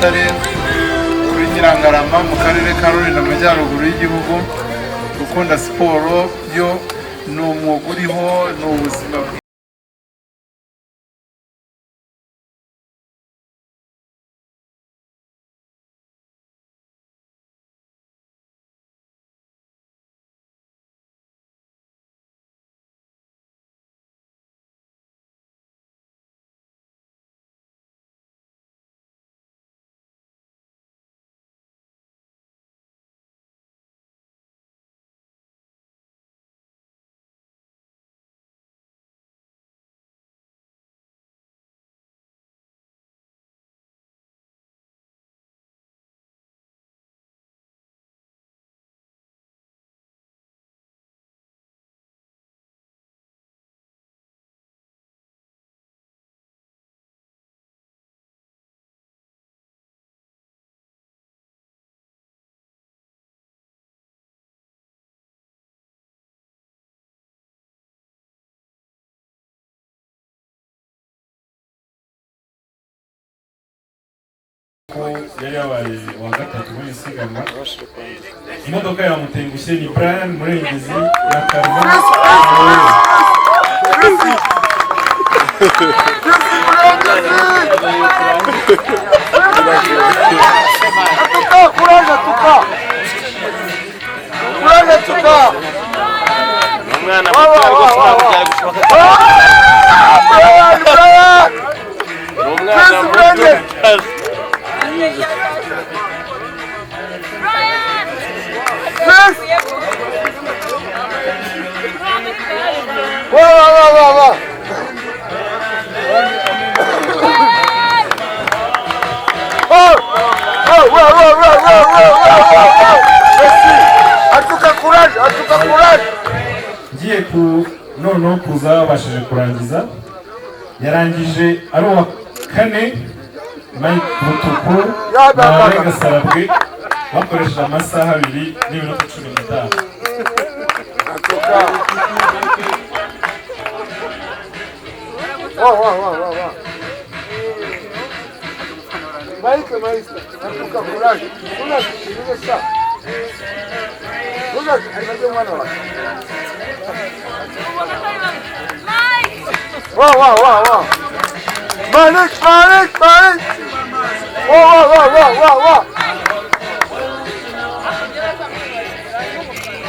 Nyagatare kuri Nyirangarama mu karere ka Rulindo mu majyaruguru y'igihugu. Gukunda siporo byo ni umwuga uriho, ni ubuzima bwiza. yari yabaye wa gatatu muri isiganwa. Imodoka yamutengushye ni Brian Murengezi ya Karma. Ngiye ku noneho kuza babashije kurangiza, yarangije ari uwa kane Mike Butuku na Rega Sarabwe bakoresheje amasaha 2 n'iminota 15. Mike, atuka courage. Kuna ça. Regarde, elle va dire moi non. Wow. Malik.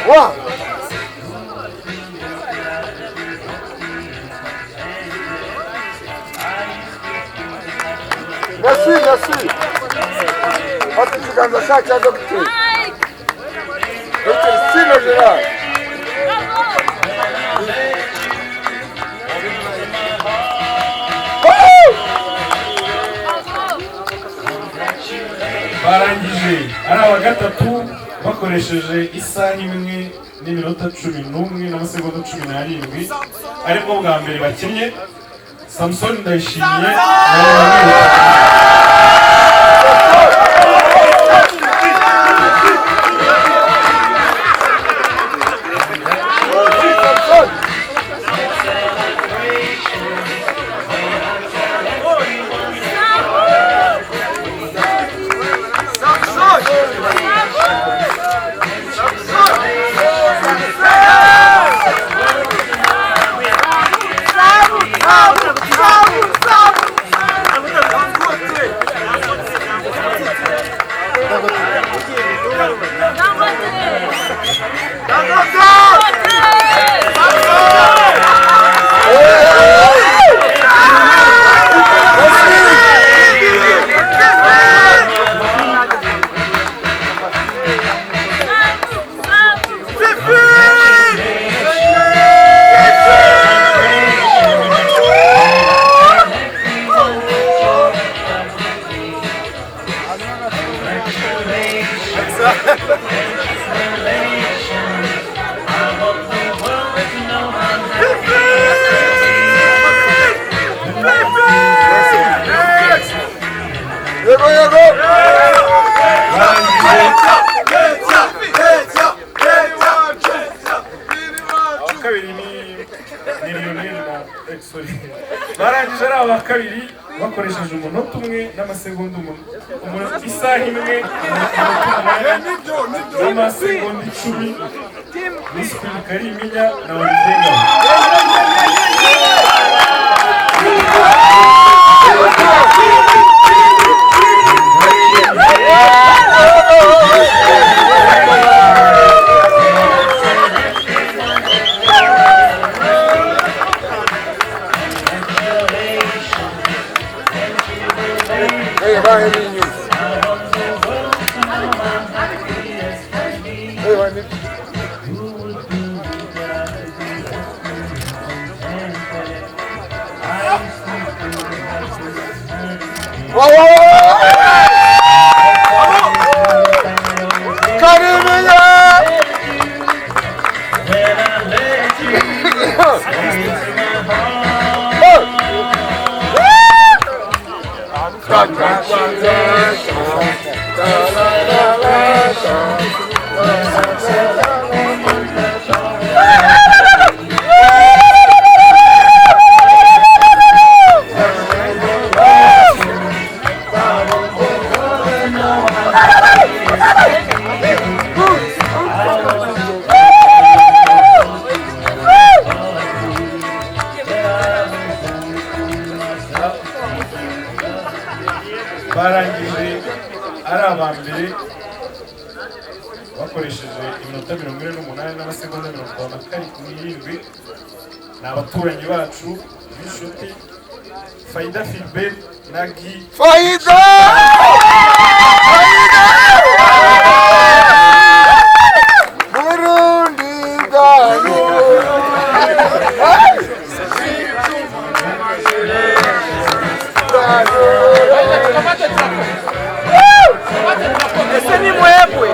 Wow. Merci. Hadi çıkanza şarkıya da bitti. Peki, SINA GERARD. Barangije ari aba gatatu bakoresheje isaha imwe n'iminota 11 n'amasegonda 17 aribwo bwa mbere bakinnye. Samson Ndayishimiye bakoresheje umunota umwe n'amasegonda isaha imwe n'amasegonda 10 Miss Kariminya na Olivenga. barangije ari abambere bakoresheje iminota 48 n'amasegonda 57 ni abaturanyi bacu b'inshuti Faida Philbert na Guy Faida Burundi Gano Ese ni mwebwe.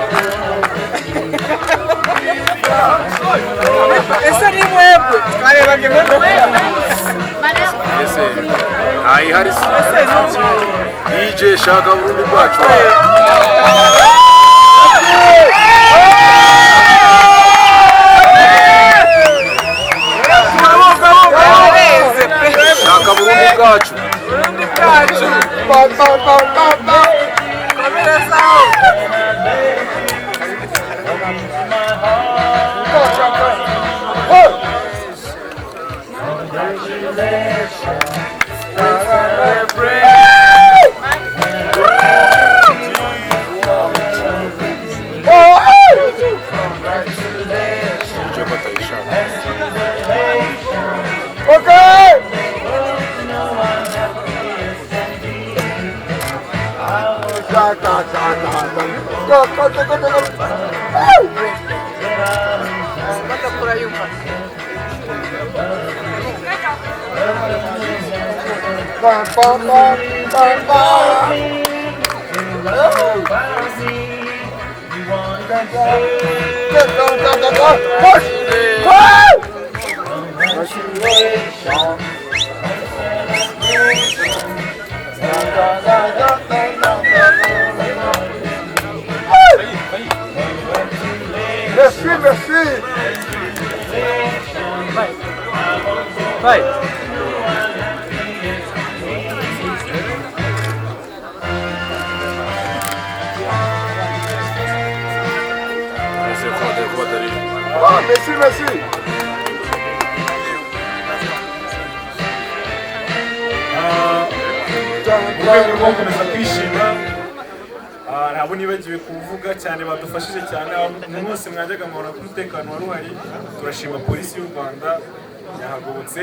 Ese ni mwebwe. Karebage mwebwe. Ese ai hari DJ shaka Burundi bwacu. Shaka Burundi bwacu. Burundi bwacu. Merci. Vai. Ah, merci. urwego rwo gukomeza kwishima ntabwo nibagiwe kuvuga cyane badufashije cyane abantu bose mwajyaga mubona ko umutekano wari uhari turashima polisi y'u Rwanda yahagobotse